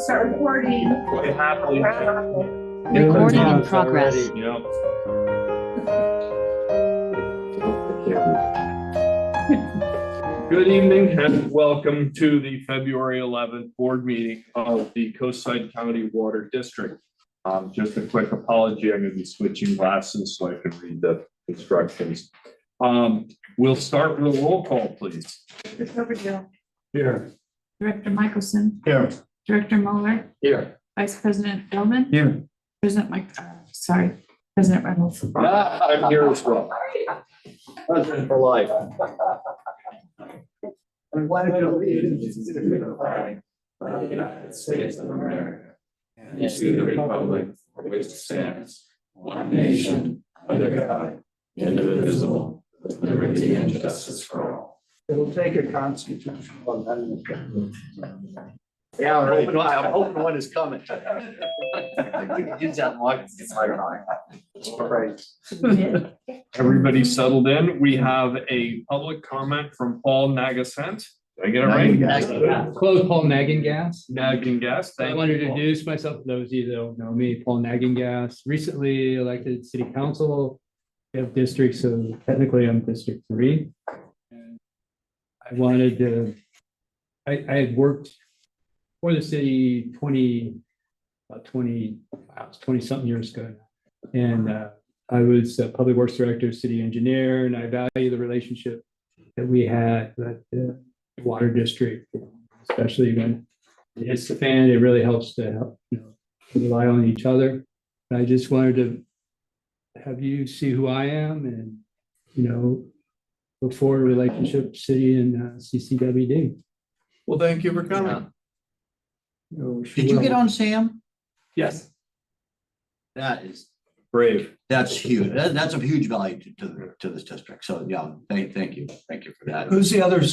Start recording. Quite happily. Recording in progress. Yep. Good evening and welcome to the February 11th board meeting of the Coastside County Water District. Just a quick apology, I'm going to be switching glasses so I can read the instructions. We'll start with a roll call, please. Director Coverdale. Here. Director Michelson. Here. Director Mueller. Here. Vice President Bellman. Here. President Reynolds. I'm here as well. President for life. I'm glad to lead the flag of the United States of America and to the republic for which it stands, one nation, under God, indivisible, with liberty and justice for all. It'll take a constitutional amendment. Yeah, right. I'm hoping one is coming. Use that one. Everybody settled in. We have a public comment from Paul Nagasent. Did I get it right? Close Paul Nagengas. Nagengas. I Thank wanted you, to Paul. introduce myself to those of you that don't know me, Paul Nagengas, recently elected city council. We have districts, so technically I'm District 3. And I wanted to, I had worked for the city 20 something years ago. And I was a public works director, city engineer, and I value the relationship that we had with the water district, especially when it hits the fan. It really helps to help, to rely on each other. And I just wanted to have you see who I am and, look forward to relationship city and CCWD. Well, thank you for coming. Did you get on Sam? Yes. That's Brave. huge. That's of huge value to this district. So yeah, thank you for that. Who's the other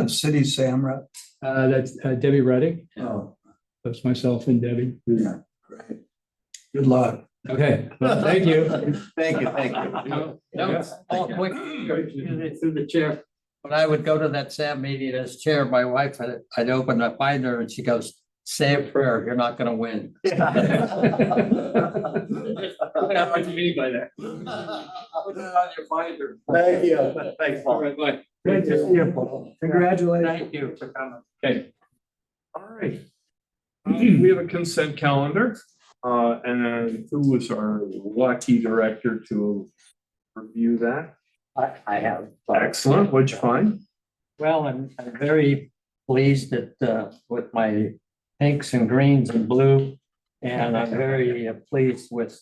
city Sam rep? That's Debbie Reddick. Oh, That's myself and Debbie. yeah, great. Good luck. Okay, well, thank you. Thank you. Quick, through the chair. When I would go to that SAM meeting as chair, my wife, I'd open a binder and she goes, "Say a prayer, you're not gonna win." What do you mean by that? Put it on your binder. Thank you. Thanks, All Paul. right, bye. Great to see you, Paul. Congratulations. Thank you for coming. Okay. All right. We have a consent calendar. And then who was our lucky director to review that? I have. Excellent. What'd you find? Well, I'm very pleased that with my pinks and greens and blue. And I'm very pleased with,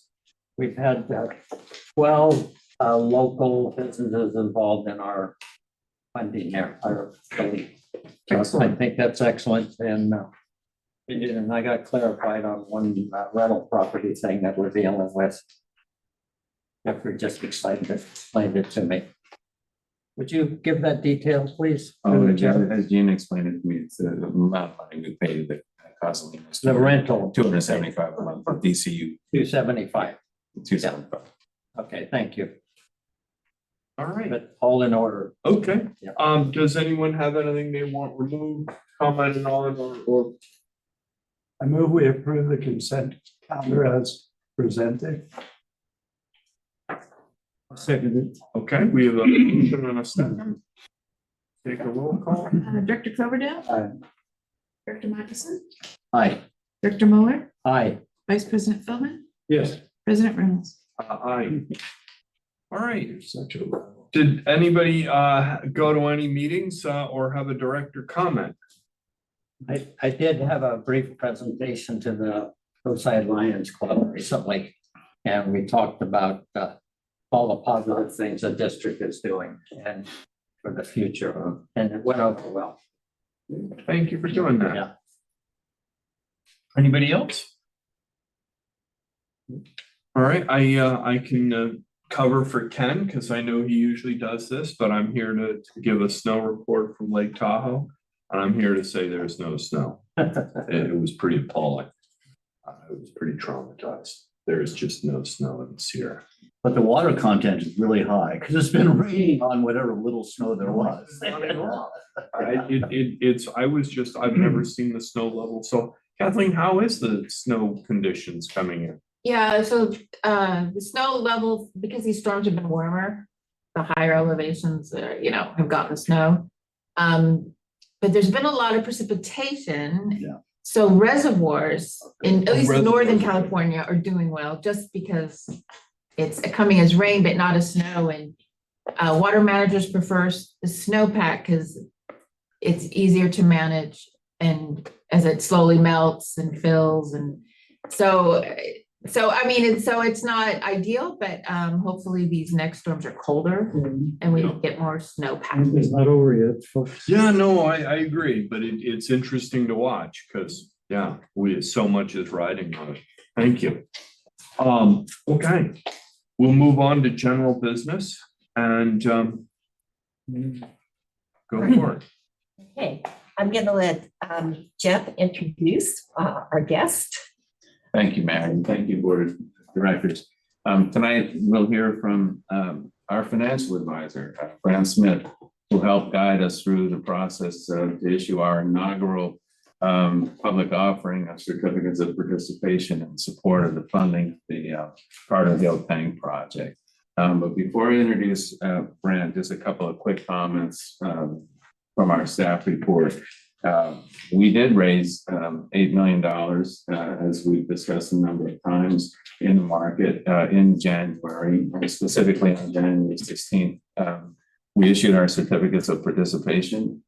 we've had 12 local businesses involved in our funding here. I think that's excellent. And I got clarified on one rental property thing that we're dealing with. After just excited to explain it to me. Would you give that detail, please? As Gene explained it to me, it's the amount of money we pay that costs. The rental. 275 a month for DCU. 275. 275. Okay, thank you. All right. But all in order. Okay. Yeah. Does anyone have anything they want removed, commented on, or? I move we approve the consent calendar as presented. Seconded. Okay, we have a motion and a second. Take a roll call. Director Coverdale. Aye. Director Michelson. Hi. Director Mueller. Aye. Vice President Bellman. Yes. President Reynolds. Aye. All right. You're such a. Did anybody go to any meetings or have a director comment? I did have a brief presentation to the Coastside Lions Club recently. And we talked about all the positive things the district is doing and for the future. And it went over well. Thank you for doing that. Yeah. Anybody else? All right, I can cover for Ken because I know he usually does this, but I'm here to give a snow report from Lake Tahoe. And I'm here to say there's no snow. It was pretty appalling. It was pretty traumatized. There is just no snow in the Sierra. But the water content is really high because it's been raining on whatever little snow there was. I've never seen the snow level. So Kathleen, how is the snow conditions coming in? Yeah, so the snow level, because these storms have been warmer, the higher elevations, have gotten snow. But there's been a lot of precipitation. Yeah. So reservoirs in at least Northern Reservoirs. California are doing well just because it's coming as rain, but not as snow. And water managers prefer the snowpack because it's easier to manage and as it slowly melts and fills. And so it's not ideal, but hopefully these next storms are colder and we get more snowpack. It's not over yet, folks. Yeah, no, I agree, but it's interesting to watch because, yeah, so much is riding on it. Thank you. Okay, we'll move on to general business and go for it. Okay, I'm gonna let Jeff introduce our guest. Thank you, Mayor, and thank you, Board of Directors. Tonight, we'll hear from our financial advisor, Brand Smith, who helped guide us through the process to issue our inaugural public offering of certificates of participation in support of the funding of the Carter Hill Tank project. But before I introduce Brand, just a couple of quick comments from our staff report. We did raise $8 million, as we've discussed a number of times in the market in January, specifically on January 16th. We issued our certificates of participation.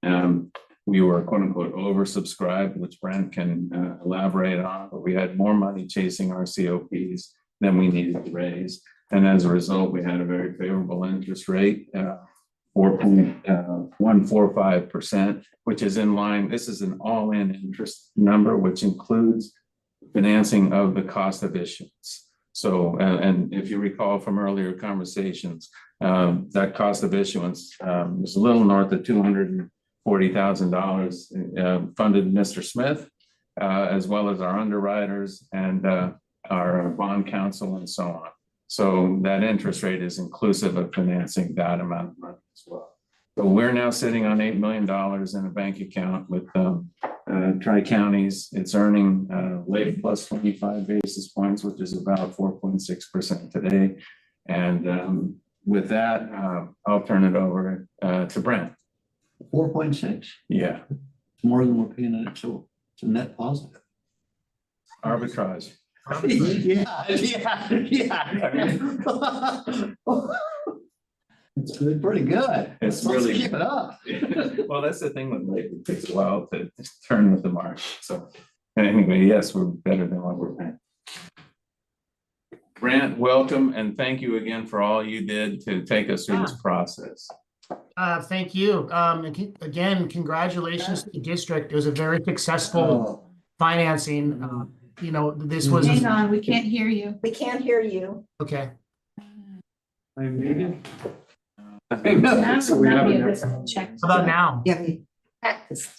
We were quote unquote oversubscribed, which Brent can elaborate on, but we had more money chasing our COPs than we needed to raise. And as a result, we had a very favorable interest rate, 4.145%, which is in line. This is an all-in interest number, which includes financing of the cost of issuance. So, and if you recall from earlier conversations, that cost of issuance was a little north of $240,000, funded Mr. Smith, as well as our underwriters and our bond counsel and so on. So that interest rate is inclusive of financing that amount of money as well. So we're now sitting on $8 million in a bank account with Tri-Counties. It's earning late plus 25 basis points, which is about 4.6% today. And with that, I'll turn it over to Brent. 4.6, Yeah, it's more than we're paying in it, so it's a net positive. arbitrage. Yeah. It's good, pretty good. It's Let's really- keep it up. Well, that's the thing with late, it takes a while to turn with the market. So anyway, yes, we're better than what we're paying. Brant, welcome and thank you again for all you did to take us through this process. Thank you. Again, congratulations to the district. It was a very successful financing. This was, Hang on, we can't hear you. We can't hear you. okay. I made it. So we have enough- Check. How about now? Yeah, we practiced.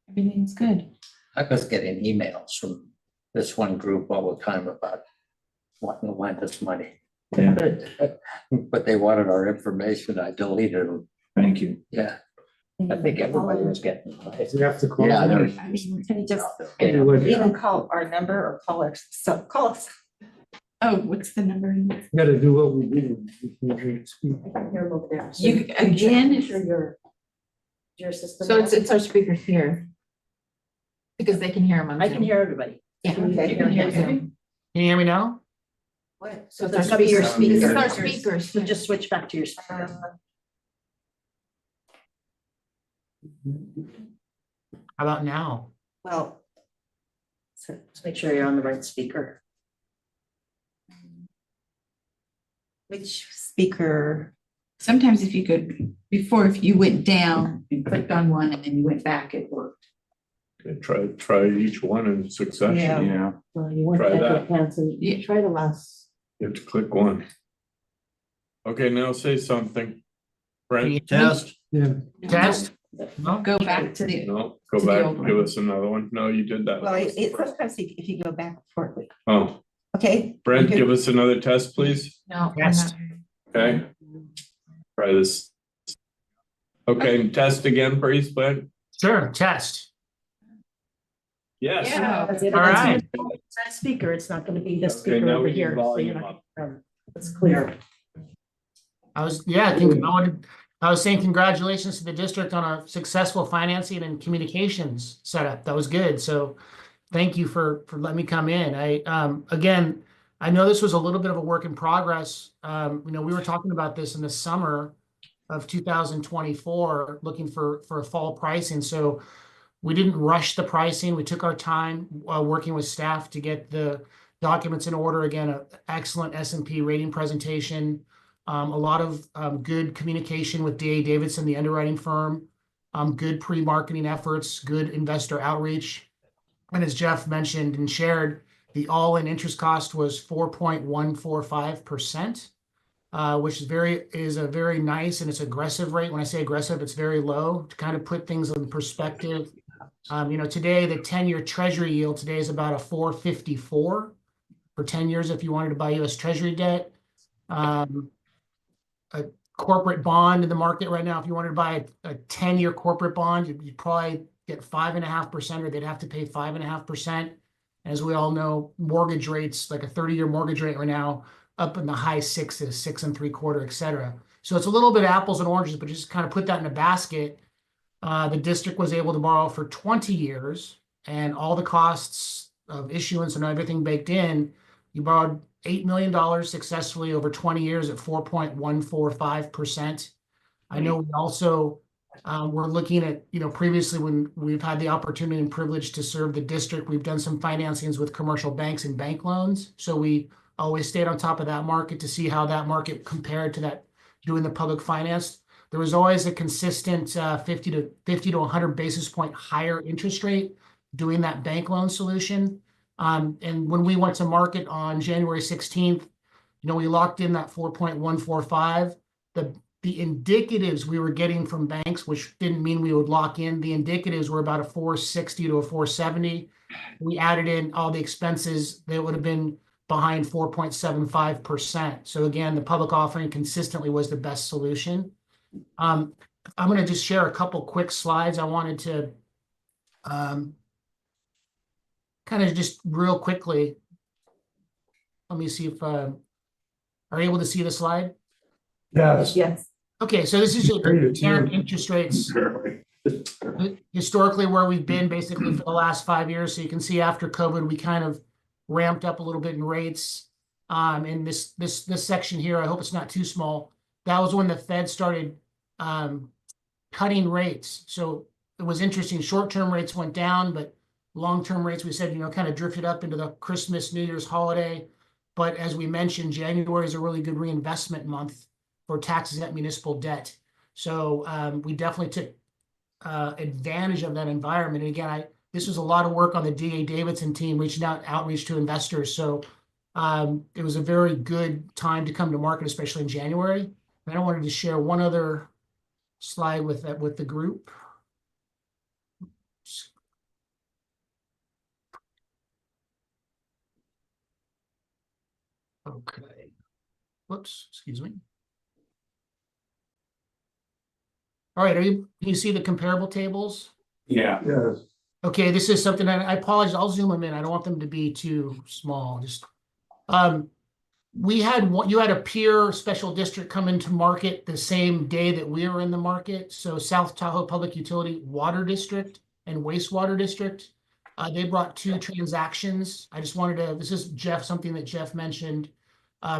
Everything's good. I was getting emails from this one group all the time about wanting to lend us money. Yeah. But they wanted our information. I deleted them. Thank you. Yeah, I think everybody was getting. You have to call. Yeah, them. there- I mean, can you just Anyway, even call our number or call us? So call us. Oh, what's the number? You gotta do what we do. We can't really speak. I can hear over there. So You again, I'm sure your system. so it's our speaker here. Because they can hear them on I can Zoom. hear everybody. Yeah. Okay. You can hear Zoom. Can you hear me now? What? So So it's our it's your speakers. speakers. It's our speakers. So just switch back to your speaker. How about now? Well, so let's make sure you're on the right speaker. Which speaker? Sometimes if you could, if you went down and clicked on one and then you went back, it worked. Okay, try each one in succession. Yeah. Yeah. Well, you want Try to that. cancel. Yeah. Try the last. You have to click one. Okay, now say something. Can you Brent, hear me? Test. Yeah. Test? No? Go back to the, no, go To the back, old give one. us another one. No, you did that. Well, it sometimes if you go back forward. Oh, Okay. Brent, Okay. give us another test, please. No. Yes. Okay. Try this. Okay, test again, please, Brent. Sure, test. Yes. Yeah. That's it. All That's right. that speaker. It's not gonna be the Okay, speaker now over we can here. So volume you're not, up. it's clear. I was saying congratulations to the district on a successful financing and communications setup. That was good. So thank you for letting me come in. Again, I know this was a little bit of a work in progress. We were talking about this in the summer of 2024, looking for a fall pricing. So we didn't rush the pricing. We took our time working with staff to get the documents in order. Again, an excellent S&P rating presentation, a lot of good communication with DA Davidson, the underwriting firm, good pre-marketing efforts, good investor outreach. And as Jeff mentioned and shared, the all-in interest cost was 4.145%, which is a very nice and it's aggressive rate. When I say aggressive, it's very low to kind of put things in perspective. Today the 10-year Treasury yield today is about a 4.54 for 10 years if you wanted to buy U.S. Treasury debt. A corporate bond in the market right now, if you wanted to buy a 10-year corporate bond, you'd probably get 5.5%, or they'd have to pay 5.5%. As we all know, mortgage rates, like a 30-year mortgage rate right now, up in the high sixes, 6.75%, et cetera. So it's a little bit apples and oranges, but just kind of put that in a basket. The district was able to borrow for 20 years, and all the costs of issuance and everything baked in. You borrowed $8 million successfully over 20 years at 4.145%. I know we also we're looking at, previously when we've had the opportunity and privilege to serve the district, we've done some financings with commercial banks and bank loans. So we always stayed on top of that market to see how that market compared to that doing the public finance. There was always a consistent 50 to 100 basis point higher interest rate doing that bank loan solution. And when we went to market on January 16th, we locked in that 4.145. The indicatives we were getting from banks, which didn't mean we would lock in, the indicatives were about a 460 to a 470. We added in all the expenses that would have been behind 4.75%. So again, the public offering consistently was the best solution. I'm going to just share a couple quick slides. I wanted to kind of just real quickly, let me see if are you able to see the slide? Yes. Yes. Okay, so this is just current interest rates historically where we've been basically for the last 5 years. So you can see after COVID, we kind of ramped up a little bit in rates. And this section here, I hope it's not too small. That was when the Fed started cutting rates. So it was interesting. Short-term rates went down, but long-term rates, we said, kind of drifted up into the Christmas, New Year's holiday. But as we mentioned, January is a really good reinvestment month for taxes at municipal debt. So we definitely took advantage of that environment. And again, this was a lot of work on the DA Davidson team, reaching out, outreach to investors. So it was a very good time to come to market, especially in January. And I wanted to share one other slide with the group. Okay. Whoops, excuse me. All right, can you see the comparable tables? Yeah. Yes. Okay, this is something I apologize. I'll zoom them in. I don't want them to be too small. Just you had a peer special district come into market the same day that we were in the market. So South Tahoe Public Utility Water District and Wastewater District. They brought two transactions. I just wanted to, this is something that Jeff mentioned,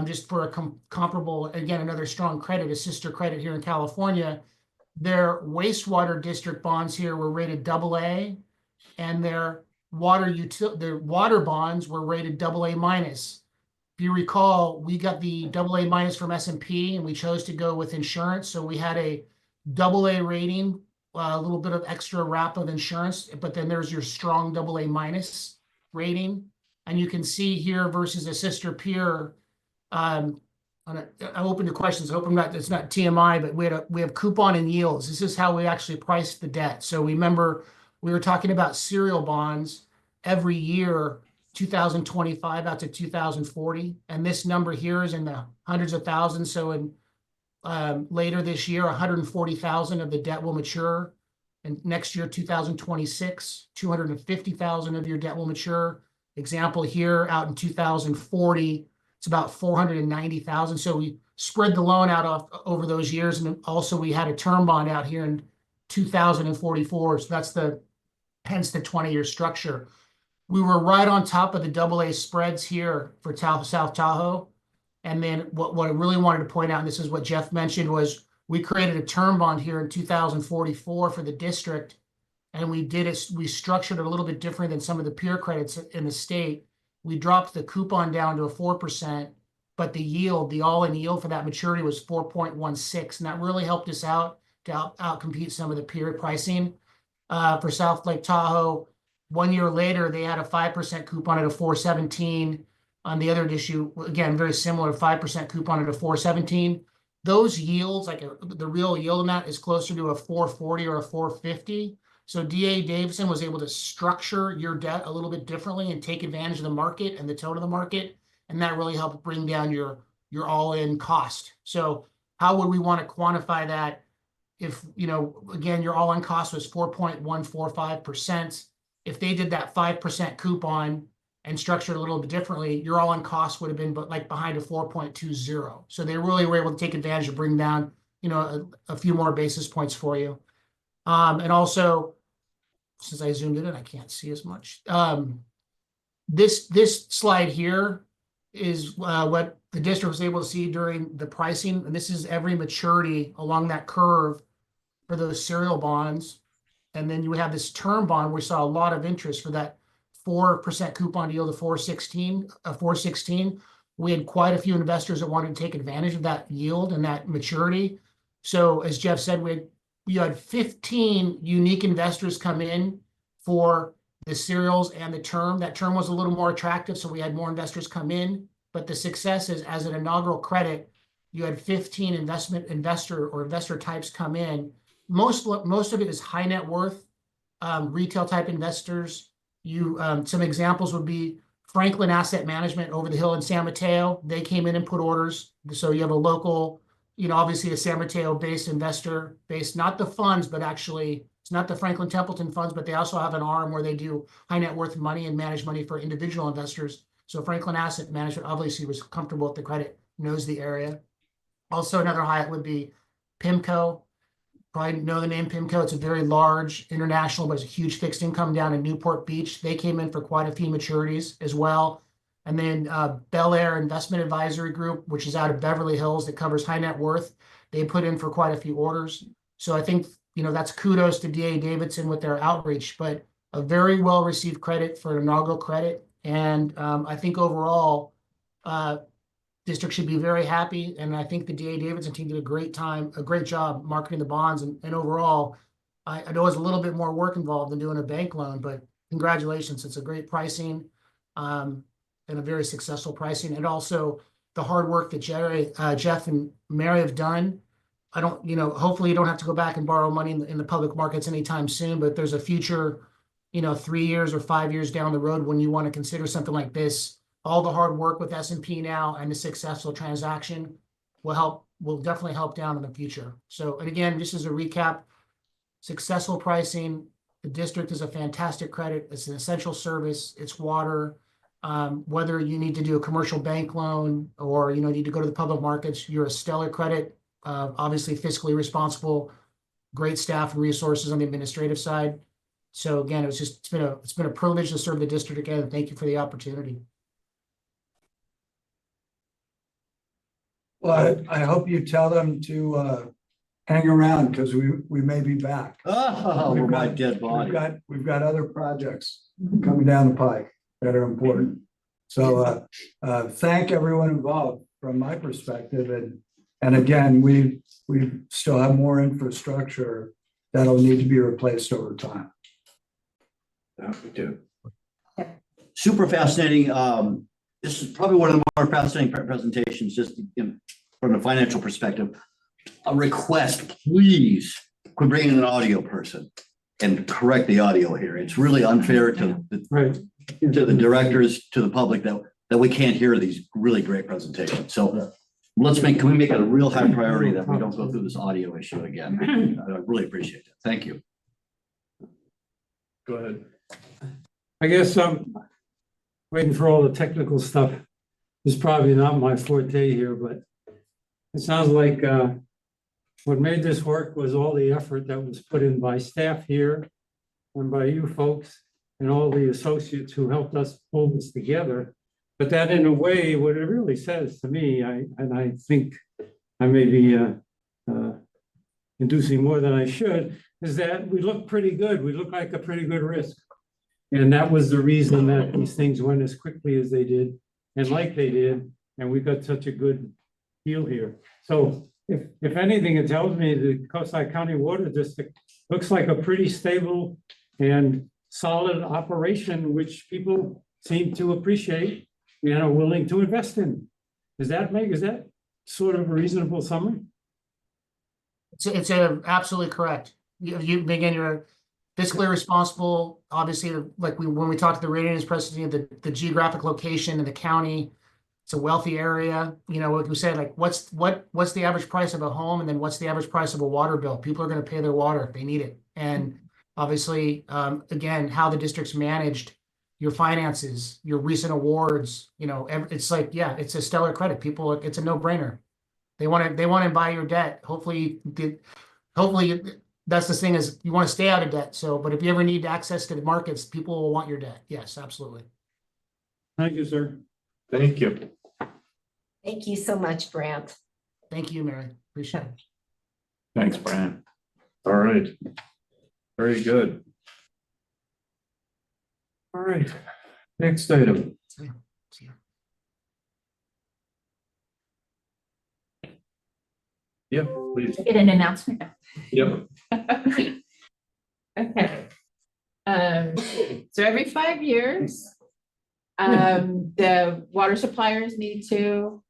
just for a comparable, again, another strong credit, a sister credit here in California. Their wastewater district bonds here were rated AA, and their water bonds were rated AA minus. If you recall, we got the AA minus from S&P, and we chose to go with insurance. So we had a AA rating, a little bit of extra wrap of insurance, but then there's your strong AA minus rating. And you can see here versus a sister peer, I'm open to questions. I hope it's not TMI, but we have coupon and yields. This is how we actually priced the debt. So remember, we were talking about serial bonds every year, 2025 out to 2040. And this number here is in the hundreds of thousands. So in later this year, 140,000 of the debt will mature. And next year, 2026, 250,000 of your debt will mature. Example here, out in 2040, it's about 490,000. So we spread the loan out over those years. And then also we had a term bond out here in 2044. So that's hence the 20-year structure. We were right on top of the AA spreads here for South Tahoe. And then what I really wanted to point out, and this is what Jeff mentioned, was we created a term bond here in 2044 for the district. And we structured it a little bit different than some of the peer credits in the state. We dropped the coupon down to a 4%, but the yield, the all-in yield for that maturity was 4.16. And that really helped us out to outcompete some of the peer pricing. For South Lake Tahoe, 1 year later, they had a 5% coupon at a 4.17. On the other issue, again, very similar, 5% coupon at a 4.17. Those yields, like the real yield on that is closer to a 4.40 or a 4.50. So DA Davidson was able to structure your debt a little bit differently and take advantage of the market and the tone of the market. And that really helped bring down your all-in cost. So how would we want to quantify that? If, again, your all-in cost was 4.145%. If they did that 5% coupon and structured a little bit differently, your all-in cost would have been like behind a 4.20. So they really were able to take advantage of bring down, a few more basis points for you. And also, since I zoomed in, I can't see as much. This slide here is what the district was able to see during the pricing. And this is every maturity along that curve for those serial bonds. And then you have this term bond. We saw a lot of interest for that 4% coupon yield of 4.16. We had quite a few investors that wanted to take advantage of that yield and that maturity. So as Jeff said, we had 15 unique investors come in for the serials and the term. That term was a little more attractive, so we had more investors come in. But the success is, as an inaugural credit, you had 15 investor types come in. Most of it is high net worth, retail type investors. Some examples would be Franklin Asset Management over the hill in San Mateo. They came in and put orders. So you have a local, obviously a San Mateo based investor based, not the funds, but actually it's not the Franklin Templeton funds, but they also have an arm where they do high net worth money and manage money for individual investors. So Franklin Asset Management obviously was comfortable with the credit, knows the area. Also another highlight would be PIMCO. Probably know the name PIMCO. It's a very large international, but it's a huge fixed income down in Newport Beach. They came in for quite a few maturities as well. And then Bel Air Investment Advisory Group, which is out of Beverly Hills, that covers high net worth. They put in for quite a few orders. So I think, that's kudos to DA Davidson with their outreach, but a very well received credit for an inaugural credit. And I think overall, district should be very happy. And I think the DA Davidson team did a great job marketing the bonds. And overall, I know there's a little bit more work involved than doing a bank loan, but congratulations. It's a great pricing and a very successful pricing. And also the hard work that Jeff and Mary have done. Hopefully you don't have to go back and borrow money in the public markets anytime soon, but there's a future, 3 years or 5 years down the road when you want to consider something like this. All the hard work with S&P now and the successful transaction will definitely help down in the future. So, and again, just as a recap, successful pricing, the district is a fantastic credit. It's an essential service. It's water. Whether you need to do a commercial bank loan or, need to go to the public markets, you're a stellar credit, obviously fiscally responsible, great staff and resources on the administrative side. So again, it's been a privilege to serve the district again. Thank you for the opportunity. Well, I hope you tell them to hang around because we may be back. Oh, We've my got- dead body. We've got other projects coming down the pike that are important. So thank everyone involved from my perspective. And again, we still have more infrastructure that'll need to be replaced over time. Yeah, we do. Super fascinating. This is probably one of the more fascinating presentations, just from a financial perspective. A request, please, quit bringing an audio person and correct the audio here. It's really unfair to the directors, to the public that we can't hear these really great presentations. So can we make it a real high priority that we don't go through this audio issue again? I really appreciate it. Thank you. Go ahead. I guess I'm waiting for all the technical stuff. It's probably not my forte here, but it sounds like what made this work was all the effort that was put in by staff here and by you folks and all the associates who helped us pull this together. But that in a way, what it really says to me, and I think I may be inducing more than I should, is that we look pretty good. We look like a pretty good risk. And that was the reason that these things went as quickly as they did and like they did, and we got such a good deal here. So if anything, it tells me the Coastside County Water District looks like a pretty stable and solid operation, which people seem to appreciate and are willing to invest in. Is that sort of a reasonable summary? It's absolutely correct. Again, you're fiscally responsible, obviously, like when we talked to the ratings president, the geographic location of the county, it's a wealthy area. You know, like we said, like what's the average price of a home, and then what's the average price of a water bill? People are going to pay their water if they need it. And obviously, again, how the district's managed your finances, your recent awards, you know, it's like, yeah, it's a stellar credit. People, it's a no-brainer. They want to buy your debt. Hopefully that's the thing, is you want to stay out of debt. So, but if you ever need access to the markets, people will want your debt. Yes, absolutely. Thank you, sir. Thank you. Thank you so much, Brant. Thank you, Mary. Appreciate it. Thanks, Brian. All right. Very good. All right. Next item. See you. Yep, please. Get an announcement. Yep. Okay. So every 5 years, the water suppliers need to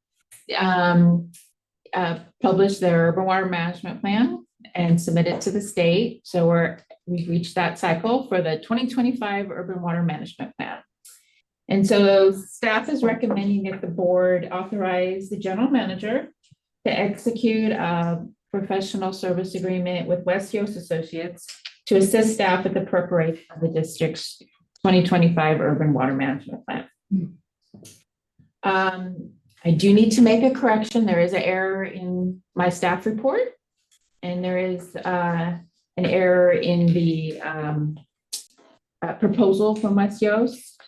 publish their urban water management plan and submit it to the state. So we've reached that cycle for the 2025 urban water management plan. And so staff is recommending that the board authorize the general manager to execute a professional service agreement with West Yost Associates to assist staff with the preparation of the district's 2025 urban water management plan. I do need to make a correction. There is an error in my staff report, and there is an error in the proposal from West Yost.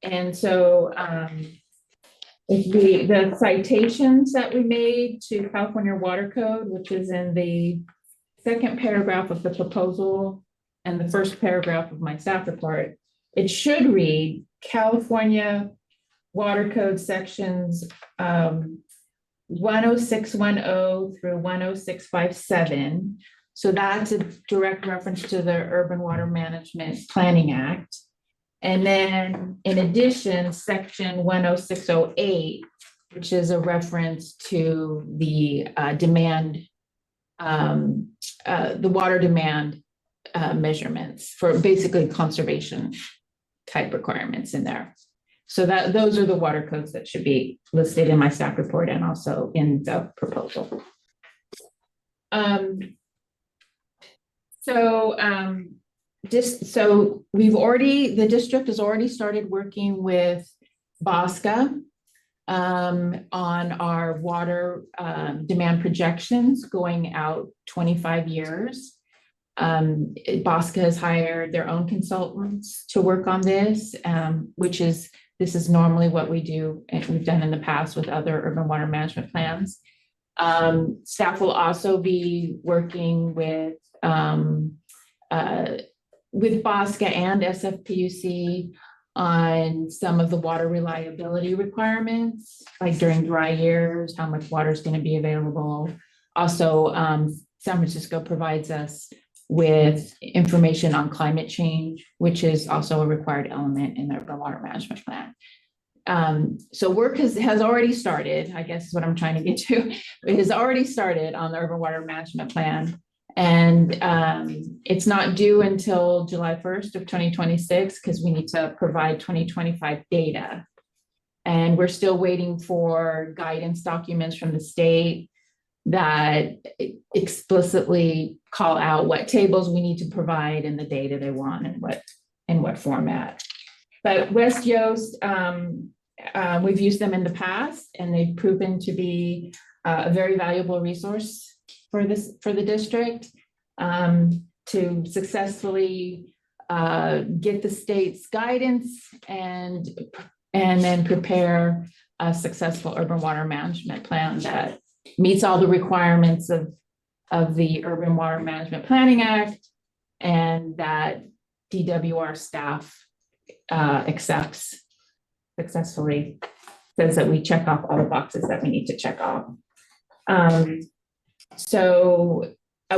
And so the citations that we made to California Water Code, which is in the second paragraph of the proposal and the first paragraph of my staff report, it should read California Water Code sections 10610 through 10657. So that's a direct reference to the Urban Water Management Planning Act. And then in addition, section 10608, which is a reference to the the water demand measurements for basically conservation type requirements in there. So those are the water codes that should be listed in my staff report and also in the proposal. So the district has already started working with BOSCA on our water demand projections going out 25 years. BOSCA has hired their own consultants to work on this, this is normally what we do and we've done in the past with other urban water management plans. Staff will also be working with BOSCA and SFPUC on some of the water reliability requirements, like during dry years, how much water is going to be available. Also, San Francisco provides us with information on climate change, which is also a required element in the urban water management plan. So work has already started, I guess is what I'm trying to get to. It has already started on the urban water management plan. And it's not due until July 1st of 2026 because we need to provide 2025 data. And we're still waiting for guidance documents from the state that explicitly call out what tables we need to provide and the data they want and what in what format. But West Yost, we've used them in the past and they've proven to be a very valuable resource for the district to successfully get the state's guidance and then prepare a successful urban water management plan that meets all the requirements of the Urban Water Management Planning Act and that DWR staff accepts successfully, says that we check off all the boxes that we need to check off. So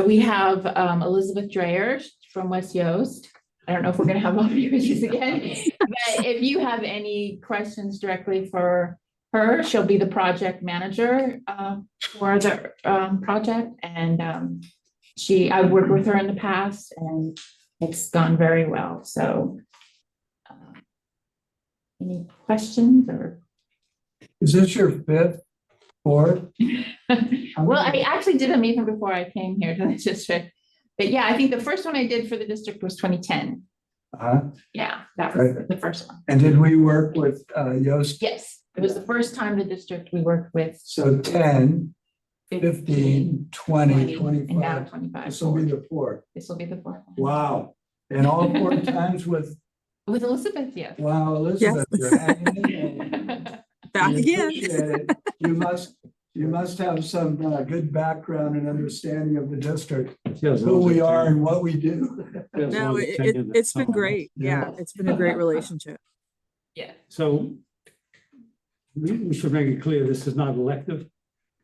we have Elizabeth Dreyer from West Yost. I don't know if we're going to have all of your issues again, but if you have any questions directly for her, she'll be the project manager for the project. And I've worked with her in the past and it's gone very well. So any questions or? Is this your fifth, fourth? Well, I actually did them even before I came here to the district. But yeah, I think the first one I did for the district was 2010. Yeah, that was the first one. And did we work with Yost? Yes, it was the first time the district we worked with. So 10, 15, 20, And now 25. 25. This will be the fourth. This will be the fourth one. Wow. And all 4 times with, With Elizabeth, yes. wow, Elizabeth, you're hanging in there. Back We again. appreciate it. You must have some good background and understanding of the district, who we are and what we do. No, it's been great. Yeah, it's been a great relationship. Yeah. So we should make it clear, this is not elective.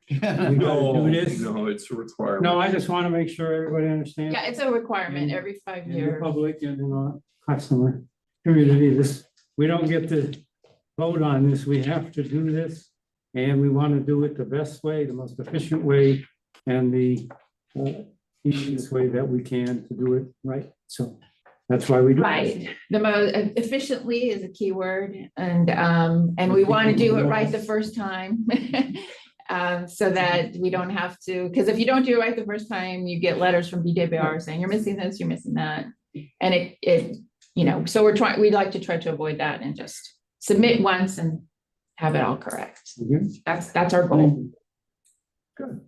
We gotta No, do this. no, it's a requirement. No, I just want to make sure everybody understands. Yeah, it's a requirement every 5 And the years. public and our customer community, we don't get to vote on this. We have to do this. And we want to do it the best way, the most efficient way, and the easiest way that we can to do it right. So that's why we do it. Right, the most efficiently is a key word, and we want to do it right the first time. So that we don't have to, because if you don't do it right the first time, you get letters from DWR saying you're missing this, you're missing that. And it, so we'd like to try to avoid that and just submit once and have it all correct. That's our goal. Good.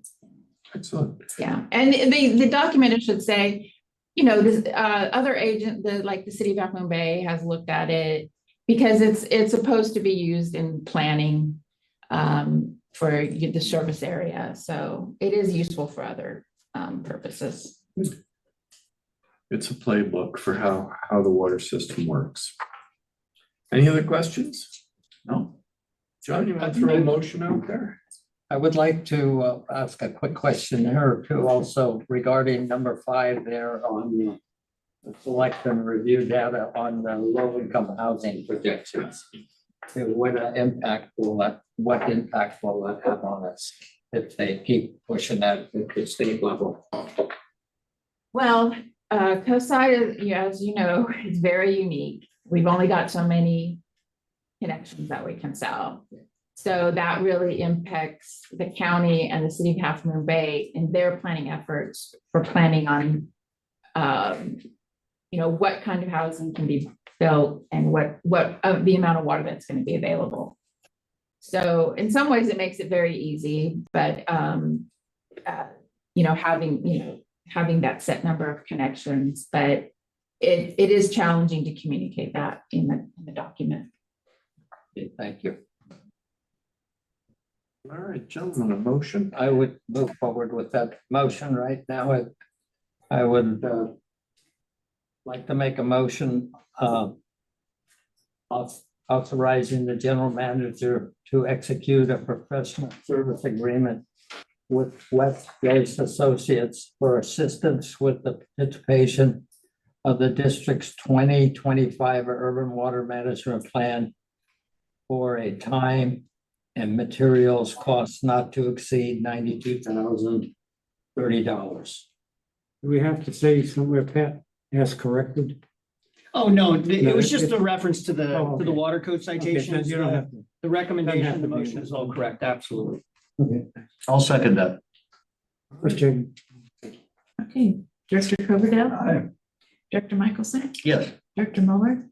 Excellent. Yeah, and the document, it should say, this other agent, like the city of Half Moon Bay has looked at it because it's supposed to be used in planning for the service area. So it is useful for other purposes. It's a playbook for how the water system works. Any other questions? No. John, you want to throw a motion out there? I would like to ask a quick question here or two also regarding number 5 there on the select and review data on the low-income housing projections. What impact will that have on us if they keep pushing that at the state level? Well, Coastside, as you know, is very unique. We've only got so many connections that we can sell. So that really impacts the county and the city of Half Moon Bay in their planning efforts for planning on, what kind of housing can be built and what the amount of water that's going to be available. So in some ways it makes it very easy, but having that set number of connections, but it is challenging to communicate that in the document. Thank you. All right, gentlemen, a motion. I would move forward with that motion right now. I would like to make a motion authorizing the general manager to execute a professional service agreement with West Yost Associates for assistance with the participation of the district's 2025 urban water management plan for a time and materials cost not to exceed $92,030. Do we have to say somewhere, Pat, as corrected? Oh, no, it No, was it- just a reference to the, Oh, to the okay. water code Okay, then citations. you don't have to. The recommendation, Doesn't the have to be. motion is all correct, absolutely. Okay. I'll second that. Question. Okay, Director Coverdale, Aye. Director Michelson, Yes. Director Mueller,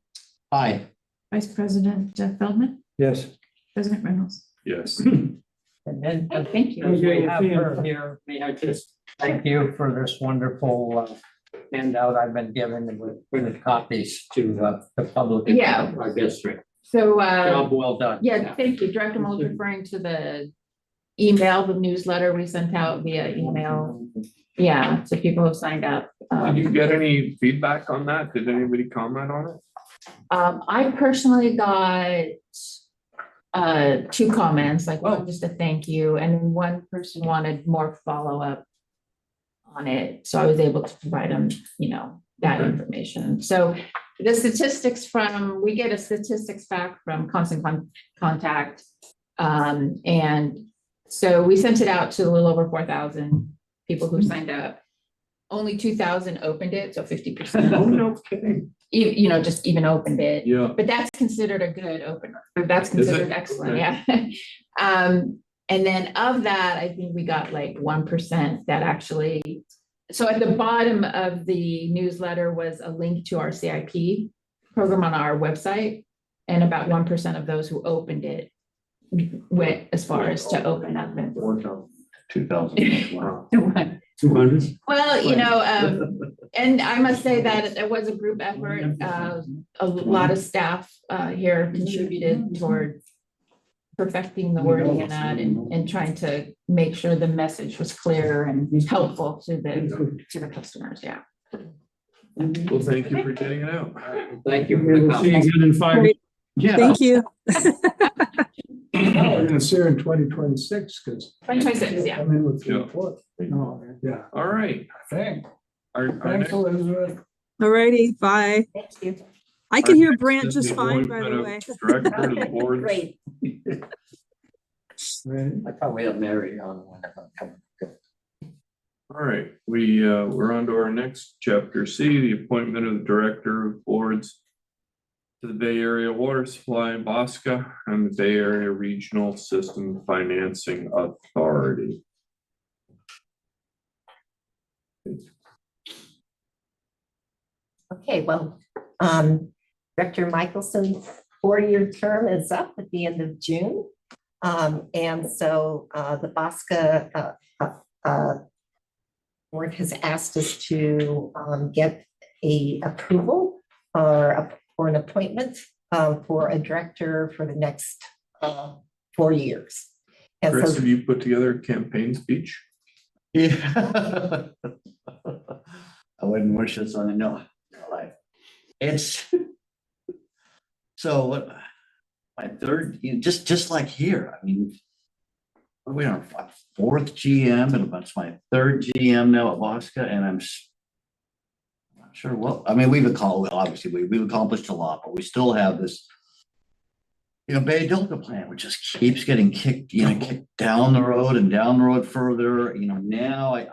Aye. Vice President Feldman, Yes. President Reynolds. Yes. And then, Thank you. as we have her here, may I just thank you for this wonderful handout I've been given with printed copies to the public. in Yeah. Our district. So, Job well done. yeah, thank you. Director Mull's referring to the email, the newsletter we sent out via email. Yeah, so people have signed up. Did you get any feedback on that? Did anybody comment on it? I personally got 2 comments, like one just a thank you, and then one person wanted more follow-up on it. So I was able to provide them, that information. So the statistics we get a statistics back from Constant Contact. And so we sent it out to a little over 4,000 people who signed up. Only 2,000 opened it, so 50%. Oh, no kidding. Just even opened it. Yeah. But that's considered a good opener. That's considered excellent, Okay. yeah. And then of that, I think we got like 1% that actually, so at the bottom of the newsletter was a link to our CIP program on our website. And about 1% of those who opened it went as far as to open up. 2,000. Wow. 200. Well, and I must say that it was a group effort. A lot of staff here contributed toward perfecting the wording in that and trying to make sure the message was clear and helpful to the customers, yeah. Well, thank you for getting it out. Thank you. We'll see you again in 5 years. Yeah. Thank you. We're gonna see her in 2026, because 2026, yeah. I'm in with Yeah. the report. No, yeah. All right. Thanks. Our Thanks, next Elizabeth. Alrighty, bye. Thank you. I can Our hear next Brant is just the fine, by the appointment way. of Director to the board. Great. I thought we had Mary on one of them. All right, we're on to our next chapter C, the appointment of the Director of Boards to the Bay Area Water Supply, BOSCA, and the Bay Area Regional System Financing Authority. Okay, well, Director Michelson's 4-year term is up at the end of June. And so the BOSCA board has asked us to get a approval for an appointment for a director for the next 4 years. And Chris, so have you put together a campaign speech? Yeah. I wouldn't wish this on no life. It's so what my third, just like here. I mean, we're on our 4th GM, and it's my 3rd GM now at Bosca, and I'm not sure what. I mean, obviously we've accomplished a lot, but we still have this, Bay Delta plan, which just keeps getting kicked down the road and down the road further. Now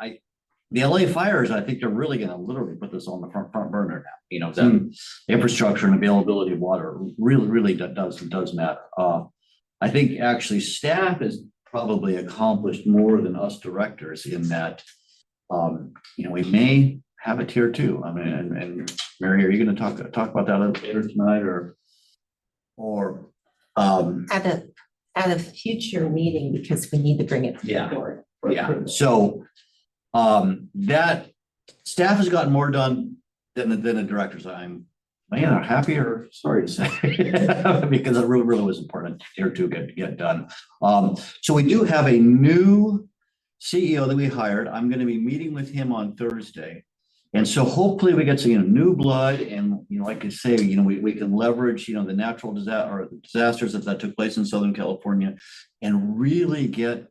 the LA fires, I think they're really going to literally put this on the front burner now. The infrastructure and availability of water really does matter. I think actually staff has probably accomplished more than us directors in that, we may have a tier 2. I mean, and Mary, are you going to talk about that a little later tonight or at a future meeting, because we need to bring it to the board. Yeah, so that staff has gotten more done than the directors. I'm happy or sorry to say, because it really was important here to get done. So we do have a new CEO that we hired. I'm going to be meeting with him on Thursday. And so hopefully we get some new blood, and like I say, we can leverage the natural disasters that took place in Southern California, and really get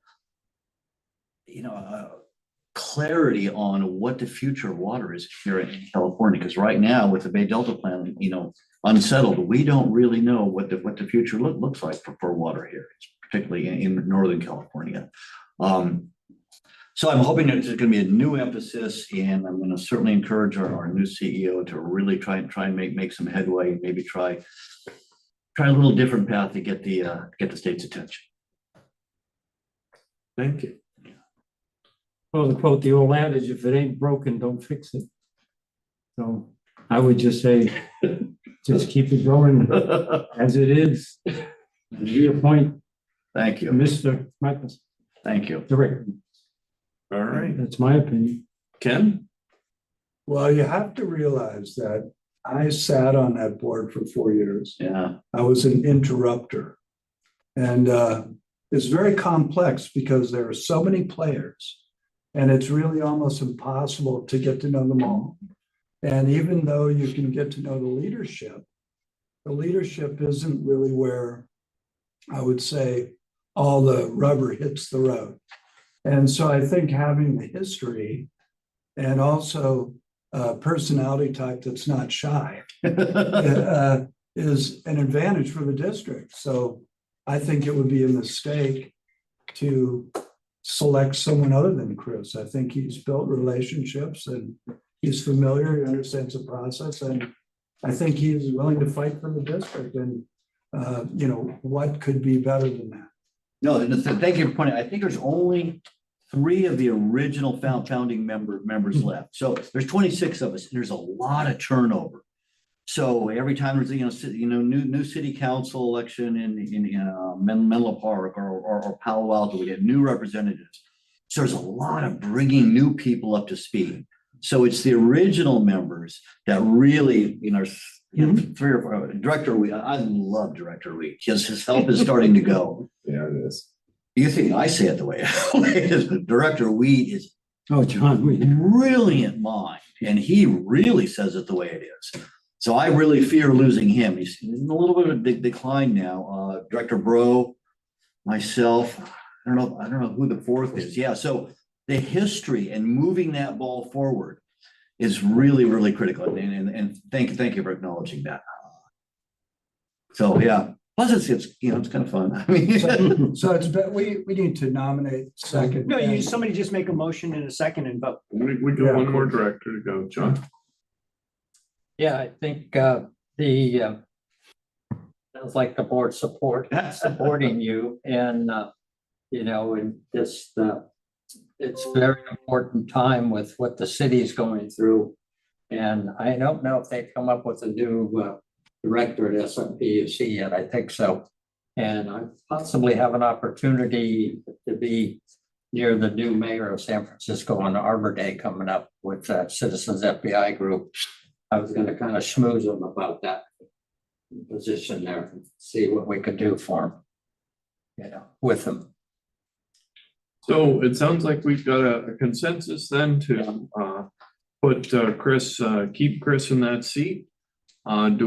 clarity on what the future of water is here in California. Because right now with the Bay Delta plan, unsettled, we don't really know what the future looks like for water here, particularly in Northern California. So I'm hoping that there's going to be a new emphasis, and I'm going to certainly encourage our new CEO to really try and make some headway, maybe try a little different path to get the state's attention. Thank you. Well, to quote the old adage, if it ain't broken, don't fix it. So I would just say, just keep it going as it is. Reappoint Thank you. Mr. Michaels, Thank you. director. All right, That's my opinion. Ken? Well, you have to realize that I sat on that board for 4 years. Yeah. I was an interrupter. And it's very complex because there are so many players. And it's really almost impossible to get to know them all. And even though you can get to know the leadership isn't really where I would say all the rubber hits the road. And so I think having the history and also a personality type that's not shy is an advantage for the district. So I think it would be a mistake to select someone other than Chris. I think he's built relationships and he's familiar, he understands the process, and I think he's willing to fight for the district. And what could be better than that? No, thank you for pointing. I think there's only 3 of the original founding members left. So there's 26 of us, and there's a lot of turnover. So every time there's new city council election in Menlo Park or Palo Alto, we get new representatives. So there's a lot of bringing new people up to speed. So it's the original members that really, 3 or 4. Director Wheat, I love Director Wheat because his help is starting to go. Yeah, it is. You think I say it the way it is. Director Wheat is John, brilliant mind, and he really says it the way it is. So I really fear losing him. He's in a little bit of a decline now. Director Bro, myself, I don't know who the 4th is. Yeah, so the history and moving that ball forward is really, really critical. And thank you for acknowledging that. So yeah. Plus, it's kind of fun. I mean, So we need to nominate second. No, somebody just make a motion in a second and vote. We got one more director to go, John. Yeah, I think sounds like the board supporting you, and in this it's very important time with what the city's going through. And I don't know if they've come up with a new director at SMPUC yet. I think so. And I possibly have an opportunity to be near the new mayor of San Francisco on Arbor Day coming up with Citizens FBI group. I was going to kind of schmooze them about that position there and see what we could do for them, with them. So it sounds like we've got a consensus then to put keep Chris in that seat. Pat,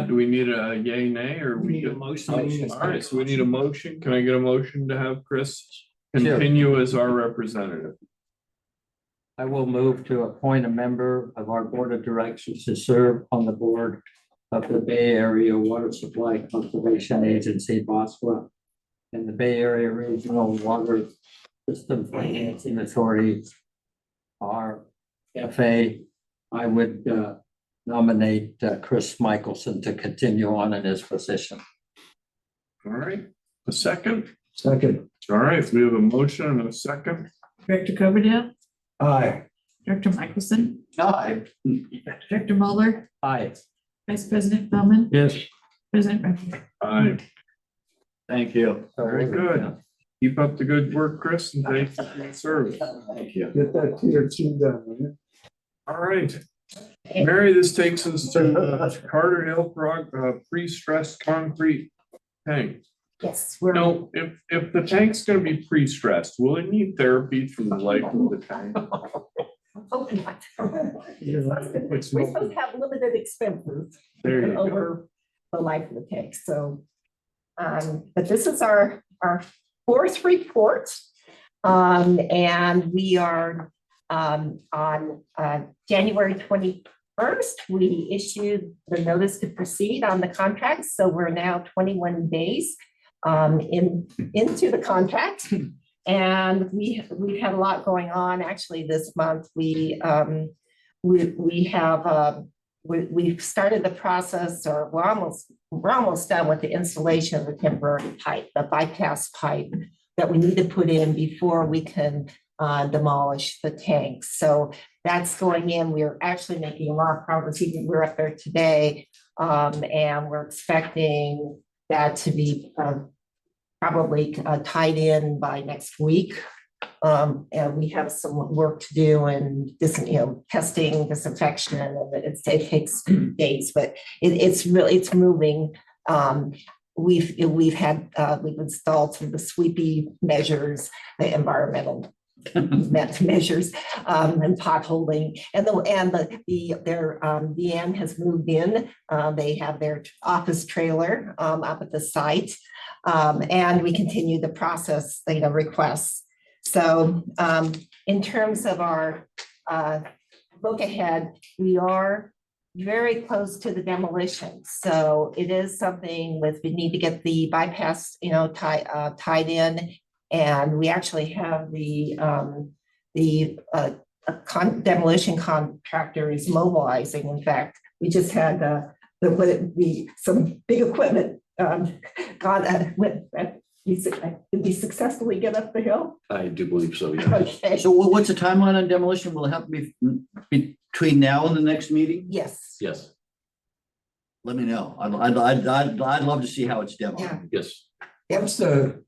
do we need a yay, nay, or We need a motion. All right, so we need a motion. Can I get a motion to have Chris continue as our representative? I will move to appoint a member of our board of directors to serve on the board of the Bay Area Water Supply Conservation Agency, BOSWA, and the Bay Area Regional Water System Financing Authority, RFA. I would nominate Chris Michelson to continue on in his position. All right, a second. Second. All right, we have a motion and a second. Director Coverdale, Aye. Director Michelson, Aye. Director Mueller, Aye. Vice President Bellman, Yes. President Reddick. Aye, Thank you. very good. Keep up the good work, Chris, and thank you for your service. Thank you. Get that tier 2 done, will you? All right. Mary, this takes us to Carter Hill pre-stressed concrete tank. Yes, No, if the tank's gonna be pre-stressed, will it need therapy through the life of the tank? hope not. We're It's supposed to have limited expenses There you go. over the life of the tank, so. But this is our 4th report. And we are on January 21st, we issued the notice to proceed on the contract. So we're now 21 days into the contract. And we've had a lot going on actually this month. We've started the process, or we're almost done with the installation of the temporary pipe, the bypass pipe that we need to put in before we can demolish the tank. So that's going in. We're actually making a lot of progress. We're up there today, and we're expecting that to be probably tied in by next week. And we have some work to do and testing, disinfection, and it takes days, but it's moving. We've installed some of the sweepy measures, the environmental measures, and potholing, and Deanne has moved in. They have their office trailer up at the site, and we continue the process, requests. So in terms of our look ahead, we are very close to the demolition. So it is something we need to get the bypass, tied in. And we actually have the demolition contractor is mobilizing. In fact, we just had some big equipment did we successfully get up the hill? I do believe so, yeah. Okay. So what's the timeline on demolition? Will it have to be between now and the next meeting? Yes. Yes. Let me know. I'd love to see how it's demoed. Yeah. Yes. What's the,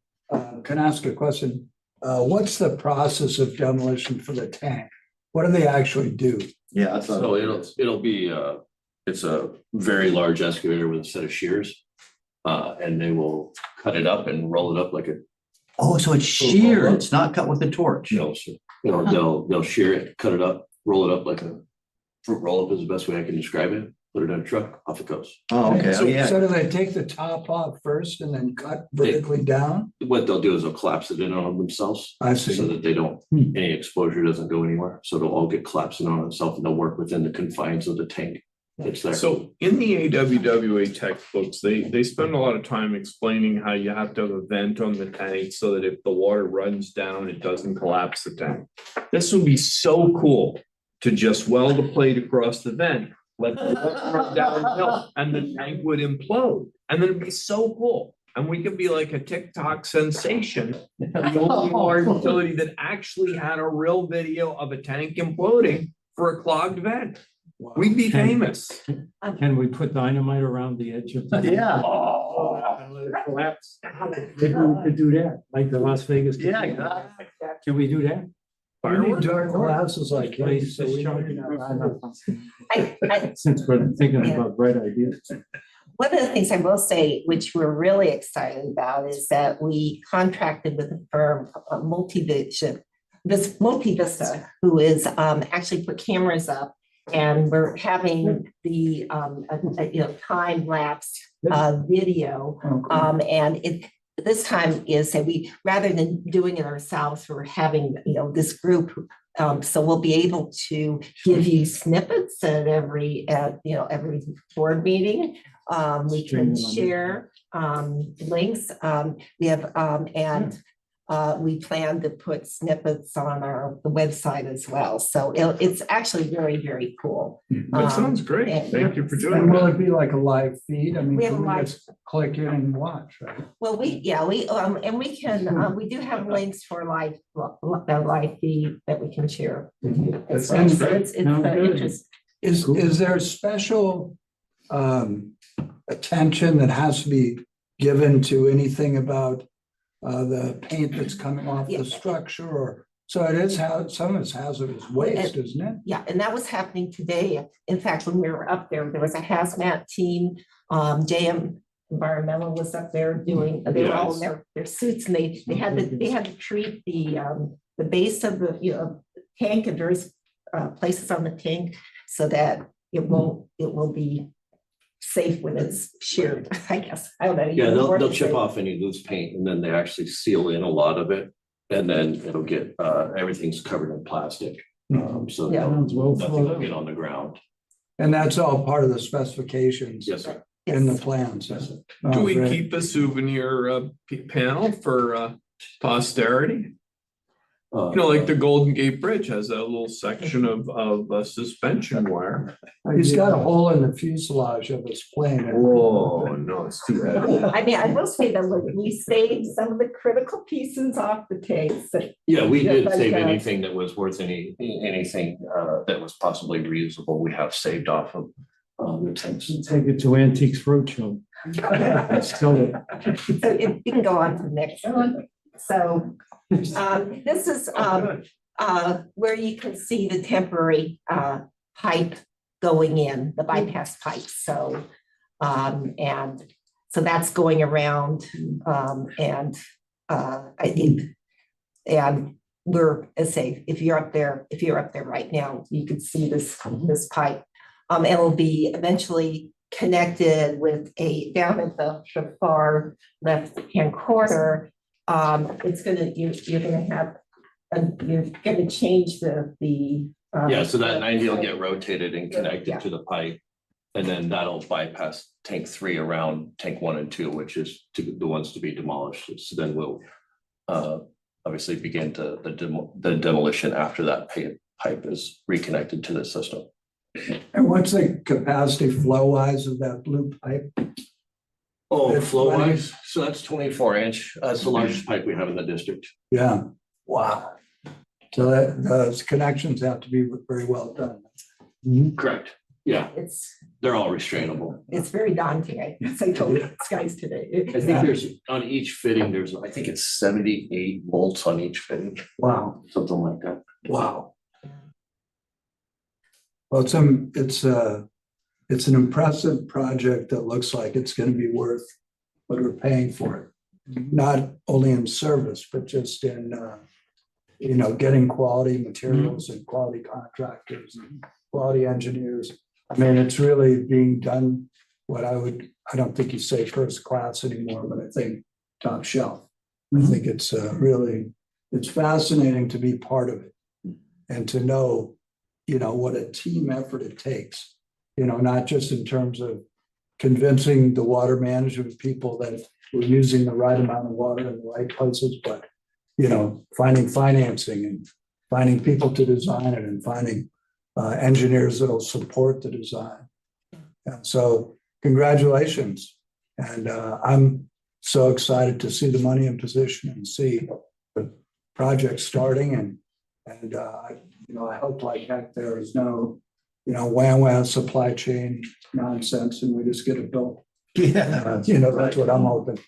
can I ask a question? What's the process of demolition for the tank? What do they actually do? Yeah, I thought. So it'll be, it's a very large excavator with a set of shears. And they will cut it up and roll it up like a. Oh, so it's sheared. It's not cut with the torch. No, sir. They'll shear it, cut it up, roll it up like a fruit roll up is the best way I can describe it. Put it in a truck, off it goes. Oh, okay. So, Yeah. so do they take the top off first and then cut vertically down? What they'll do is they'll collapse it in on themselves. I see. So that they don't, any exposure doesn't go anywhere. So it'll all get collapsed in on itself and they'll work within the confines of the tank. It's there. So in the AWWA textbooks, they spend a lot of time explaining how you have to have a vent on the tank so that if the water runs down, it doesn't collapse the tank. This would be so cool to just weld a plate across the vent, let the water run downhill, and the tank would implode. And then it'd be so cool. And we could be like a TikTok sensation, the only water utility that actually had a real video of a tank imploding for a clogged vent. We'd be famous. Can we put dynamite around the edge of the? Yeah. And let it collapse. Maybe we could do that, like the Las Vegas. Yeah. casino. Can we do that? You need dark glasses like Place this. So we charging know. Since we're thinking about bright ideas. One of the things I will say, which we're really excited about, is that we contracted with a firm, Multivista, who is actually put cameras up, and we're having the time lapse video, and this time is that we, rather than doing it ourselves, we're having this group. So we'll be able to give you snippets at every board meeting. We can share links. We have we plan to put snippets on the website as well. So it's actually very, very cool. That sounds great. Thank you for doing And will that. it be like a live feed? I mean, We have can a we live- just click in and watch, right? Well, we do have links for live feed that we can share. That It's sounds great. interesting. Is there special attention that has to be given to anything about the paint that's coming off Yeah. the structure, or so it is how some of it's hazardous waste, isn't it? Yeah, and that was happening today. In fact, when we were up there was a hazmat team. JM Environmental was up there doing, they were all in their suits, and they had to treat the base of the tank and various places on the tank so that it will be safe when it's sheared, I guess. I don't know. Yeah, they'll chip off any loose paint and then they actually seal in a lot of it. And then it'll get, everything's covered in plastic. So Yeah. nothing will get on the ground. And that's all part of the specifications Yes, sir. in the plans. Yes, sir. Oh, Do we great. keep a souvenir panel for posterity? You know, like the Golden Gate Bridge has that little section of suspension wire. He's got a hole in the fuselage of his plane. Whoa, no, it's too bad. I mean, I will say that we saved some of the critical pieces off the tanks. Yeah, we did But, save anything that was worth anything that was possibly reusable. We have saved off of the tanks. Take it to Antiques Roadshow. Sell it. So you can go on to the next one. So this is where you can see the temporary pipe going in, the bypass pipe. So and so that's going around and I think and we're, as I say, if you're up there right now, you can see this pipe. It'll be eventually connected with down at the far left-hand corner. It's gonna, you're gonna have, you're gonna change the. Yeah, so that 90 will get rotated and connected to the pipe. And then that'll bypass tank 3 around tank 1 and 2, which is the ones to be demolished. So then we'll obviously begin the demolition after that pipe is reconnected to the system. And what's the capacity flow wise of that blue pipe? Oh, flow wise, so that's 24-inch. That's the largest pipe we have in the district. Yeah, Wow. so that those connections have to be very well done. Correct. Yeah, they're all restrainable. It's very daunting. I told these guys today. I think there's on each fitting, I think it's 78 bolts on each fitting. Wow. Something like that. Wow. Well, it's an impressive project that looks like it's going to be worth what we're paying for it. Not only in service, but just in, getting quality materials and quality contractors and quality engineers. I mean, it's really being done I don't think you say first class anymore, but I think top shelf. I think it's it's fascinating to be part of it and to know, what a team effort it takes, not just in terms of convincing the water management people that we're using the right amount of water in the right places, but, finding financing and finding people to design it and finding engineers that'll support the design. And so congratulations. And I'm so excited to see the money in position and see the project starting and I hope like heck there is no, wham supply chain nonsense and we just get it built. Yeah. That's what I'm hoping.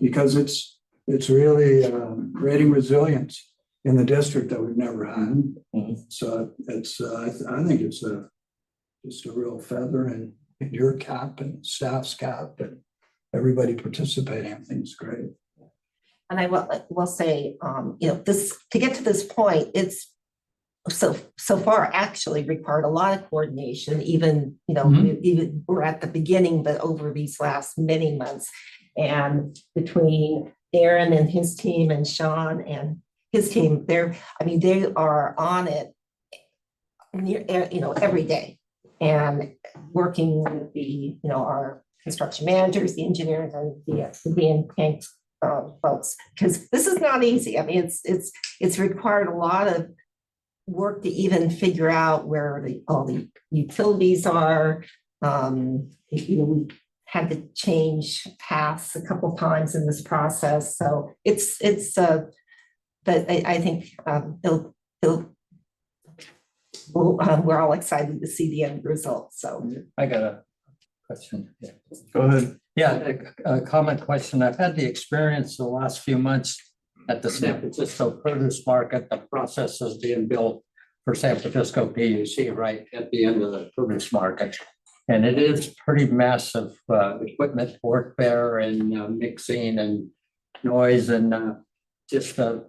Because it's really creating resilience in the district that we've never had. So it's, I think it's just a real feather in your cap and staff's cap and everybody participating. I think it's great. And I will say, this, to get to this point, it's so far actually required a lot of coordination, even, even we're at the beginning, but over these last many months. And between Aaron and his team and Sean and his team, they are on it, every day and working with the, our construction managers, the engineers and the tank folks, because this is not easy. I mean, it's required a lot of work to even figure out where all the utilities are. We had to change paths a couple times in this process, so but I think we're all excited to see the end result. So I got a question. Yeah. Go ahead. Yeah, a comment question. I've had the experience the last few months at the San Francisco produce market. The process is being built for San Francisco PUC right at the end of the produce market. And it is pretty massive equipment work there and mixing and noise and just not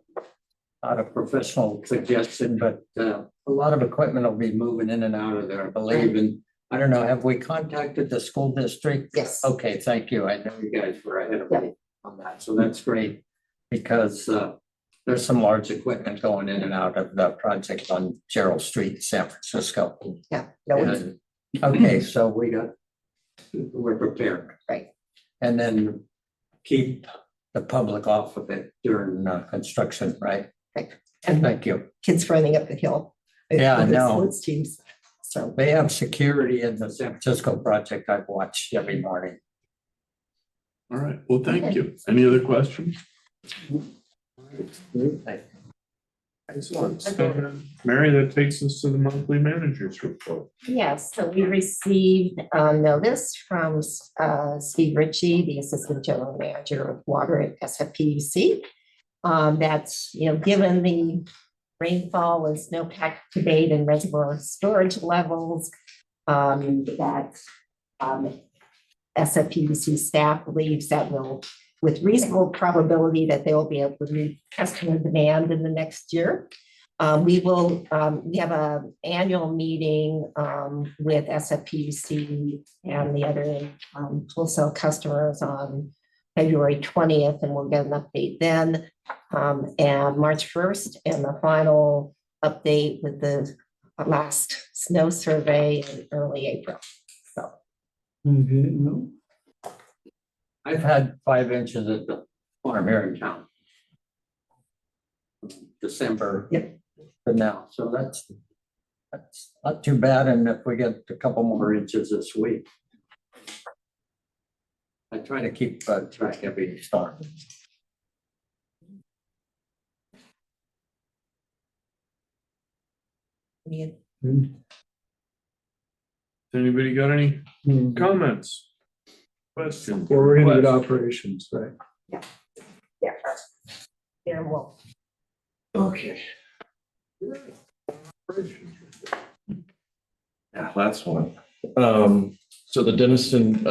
a professional suggestion, but a lot of equipment will be moving in and out of there, I believe. And I don't know, have we contacted the school district? Yes. Okay, thank you. I know you guys were ahead of me on that. So that's great because there's some large equipment going in and out of the project on Gerald Street, San Francisco. Yeah. And, okay, so we're prepared. Right. And then keep the public off of it during construction, right? Right. And Thank you. kids running up the hill. Yeah, I with the know. Sports teams. So, They have security in the San Francisco project I've watched every morning. All right, well, thank you. Any other questions? Excellent. So, Mary, that takes us to the monthly managers report. yes, so we received a notice from Steve Ritchie, the Assistant General Manager of Water at SFPUC. That's, given the rainfall and snowpack to date and reservoir storage levels, that SFPUC staff believes that will, with reasonable probability, that they will be able to meet customer demand in the next year. We have an annual meeting with SFPUC and the other wholesale customers on February 20th, and we'll get an update then. And March 1st, and the final update with the last snow survey in early April. So. I've had 5 inches at the farm here in town. December to now, so that's not too bad. And if we get a couple more inches this week, I try to keep track every storm. Yeah. Anybody got any comments? Questions? Well, we're gonna get Requests? operations, right? Yeah. Yeah, well. Okay. Yeah, last one. So the Denison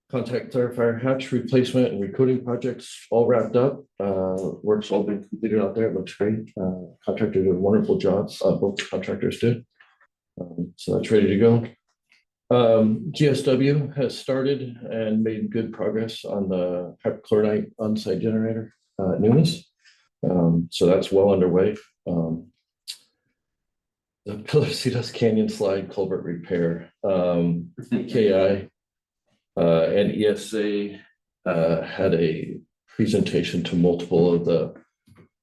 contact clarifier hatch replacement and recoding projects all wrapped up. Work's all been completed out there. It looks great. Contractor did a wonderful job. Both contractors did. So that's ready to go. GSW has started and made good progress on the hypochlorite on-site generator at Nunes. So that's well underway. The Pillar Canyon slide culvert repair, EKI and ESA had a presentation to multiple of the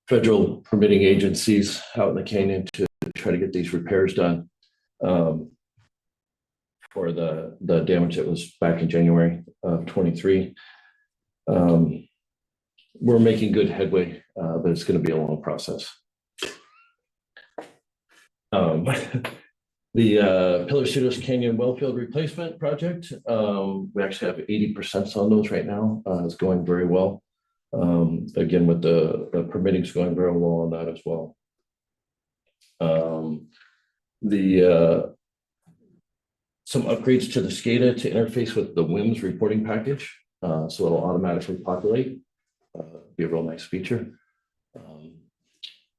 federal permitting agencies out in the canyon to try to get these repairs done for the damage that was back in January of 23. We're making good headway, but it's going to be a long process. The Pillar Canyon wellfield replacement project, we actually have 80% on those right now. It's going very well. Again, with the permitting's going very well on that as well. Some upgrades to the SCADA to interface with the WIMS reporting package, so it'll automatically populate. Be a real nice feature.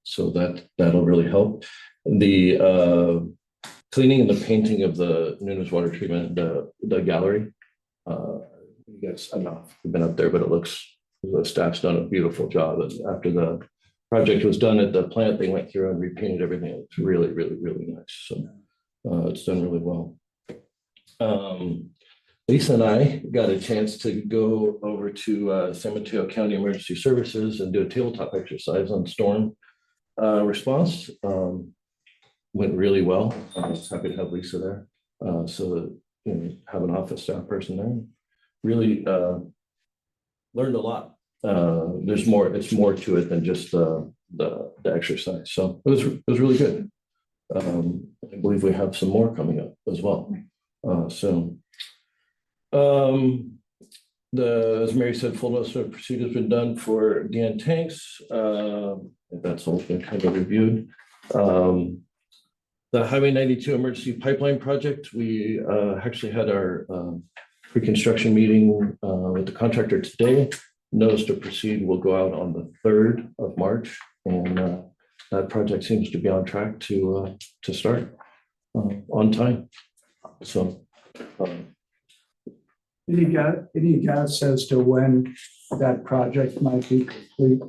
So that'll really help. The cleaning and the painting of the Nunes water treatment, the gallery. You guys, I don't know if you've been up there, but it looks, the staff's done a beautiful job. After the project was done at the plant, they went through and repainted everything. It's really, really, really nice. So it's done really well. Lisa and I got a chance to go over to San Mateo County Emergency Services and do a tabletop exercise on storm response. Went really well. I was happy to have Lisa there. So have an office staff person there. Really learned a lot. There's more, it's more to it than just the exercise. So it was really good. I believe we have some more coming up as well. As Mary said, full notice of pursuit has been done for DN tanks. That's all been kind of reviewed. The Highway 92 emergency pipeline project, we actually had our pre-construction meeting with the contractor today. Notice to proceed will go out on the 3rd of March, and that project seems to be on track to start on time. So. Any guess as to when that project might be complete,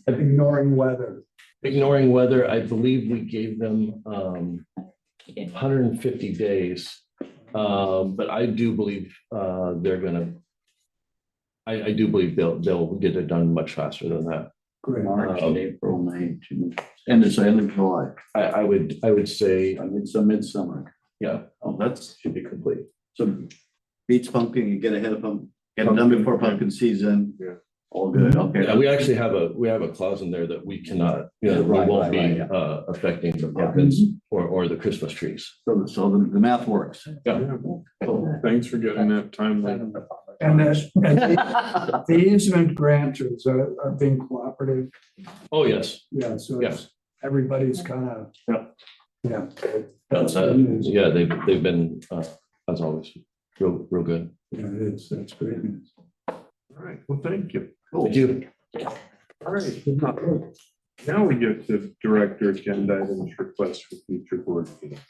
ignoring weather? Ignoring weather, I believe we gave them 150 days. But I do believe they're gonna, I do believe they'll get it done much faster than that. Great. March, April, May, June, end of July, I would say, it's a midsummer. yeah, Oh, that's, should be complete. so beats pumpkin, you get ahead of them, get it done before pumpkin season. Yeah. All good, okay. Yeah, we actually have a clause in there that we cannot, we Right, won't right, be right, affecting the pumpkins or the Christmas trees. So the math works. Yeah. Well, thanks for getting that timeline. And the easement grantors are being cooperative. Oh, yes. Yeah, so Yeah. it's, everybody's kind of. Yeah. Yeah. That's, yeah, they've been, as always, real good. Yeah, that's great news. All right, well, thank you. Thank you. All right. Now we get to director agenda items, requests for future board meetings.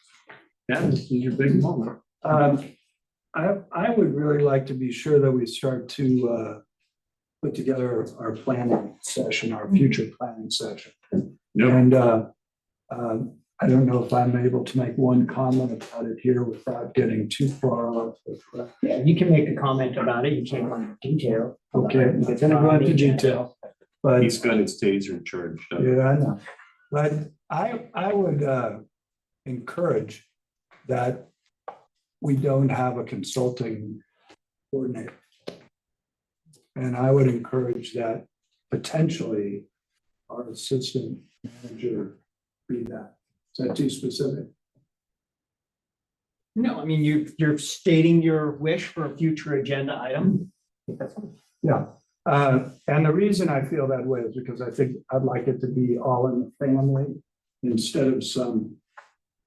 Yeah, this is your big moment. I would really like to be sure that we start to put together our planning session, our future planning session. Yep. And I don't know if I'm able to make one comment about it here without getting too far off. Yeah, you can make a comment about it. You can't go into detail. Okay, I'm not gonna go into detail, but He's got his taser charged up. yeah, I know. But I would encourage that we don't have a consulting coordinator. And I would encourage that potentially our assistant manager be that. Is that too specific? No, I mean, you're stating your wish for a future agenda item. Yeah, and the reason I feel that way is because I think I'd like it to be all in the family instead of some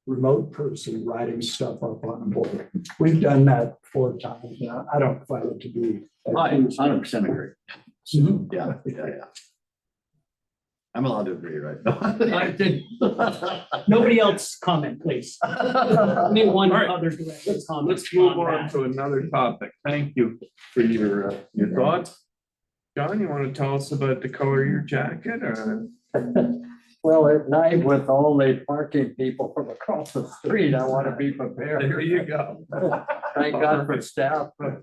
remote person writing stuff up on a board. We've done that 4 times now. I don't find it to be. I 100% agree. Mhm. Yeah. I'm allowed to agree, right? Nobody else comment, please. Only one All right. other director comment. Let's move on to another topic. Thank you for your thoughts. John, you want to tell us about the color of your jacket or? Well, at night with all the parking people from across the street, I want to be prepared. There you go. Thank God for staff for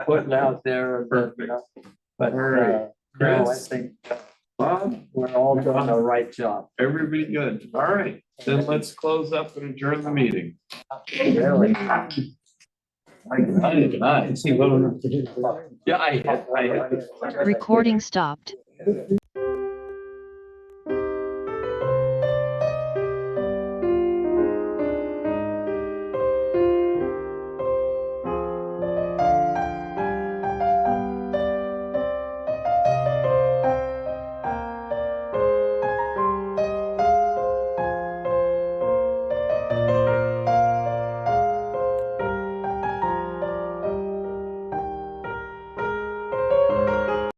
putting out there. But no, I think Bob, we're all doing the right job. everybody good. All right, then let's close up and adjourn the meeting. Really. Yeah, I had. Recording stopped.